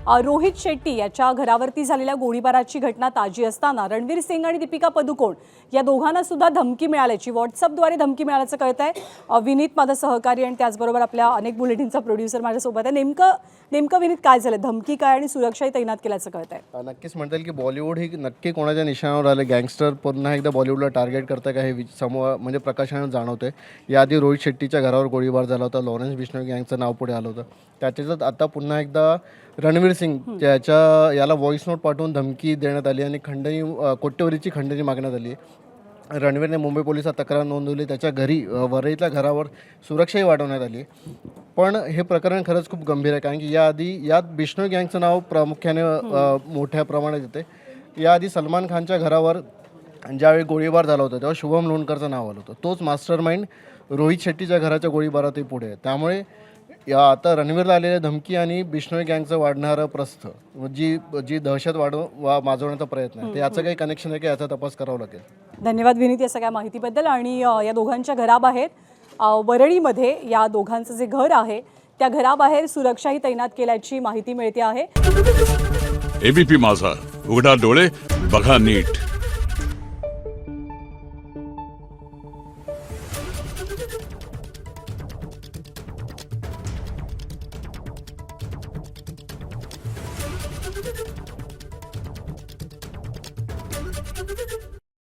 रोहित शेट्टी याच्या घरावरती झालेल्या गोळीबाराची घटना ताजी असताना रणवीर सिंग आणि दीपिका पदुकोण या दोघांना सुद्धा धमकी मिळाल्याची, व्हॉट्सअपद्वारे धमकी मिळाल्याचं कळतंय। विनीत माझा सहकारी आणि त्याचबरोबर आपल्या अनेक बुलेटिनचा प्रोड्युसर माझ्यासोबत आहे। नेमकं विनीत काय झालं, धमकी काय आणि सुरक्षाही तैनात केल्याचं कळतंय? नक्कीच म्हणता येईल की बॉलिवूड ही नक्की कोणाच्या निशाणावर आले, गँगस्टर पुन्हा एकदा बॉलिवूडला टार्गेट करतं का हे समोर म्हणजे प्रकाशाने जाणवतंय। याआधी रोहित शेट्टीच्या घरावर गोळीबार झाला होता, लॉरेन्स बिश्नोई गँगचं नाव पुढे आलं होतं। त्याच्यात आता पुन्हा एकदा रणवीर सिंग याला व्हॉइस नोट पाठवून धमकी देण्यात आली आणि कोट्यवधीची खंडणी मागण्यात आली। रणवीरने मुंबई पोलिसात तक्रार नोंदवली, त्याच्या घरी वरळीतल्या घरावर सुरक्षाही वाढवण्यात आली। पण हे प्रकरण खरंच खूप गंभीर आहे, कारण की यात बिश्नोई गँगचं नाव प्रामुख्याने मोठ्या प्रमाणात येते। याआधी सलमान खानच्या घरावर ज्यावेळी गोळीबार झाला होता तेव्हा शुभम लोणकरचं नाव आलं होतं। तोच मास्टर माइंड रोहित शेट्टीच्या घराच्या गोळीबारातही पुढे आहे। त्यामुळे आता रणवीरला आलेल्या धमकी आणि बिश्नोई गँगचं वाढणारं प्रस्थ, जी दहशत माजवण्याचा प्रयत्न आहे, याचं काही कनेक्शन आहे की याचा तपास करावा लागेल। धन्यवाद विनीत या सगळ्या माहितीबद्दल। आणि या दोघांच्या घराबाहेर वरळीमध्ये या दोघांचं जे घर आहे त्या घराबाहेर सुरक्षाही तैनात केल्याची माहिती मिळते आहे। एबीपी माझा, उघडा डोळे बघा नीट।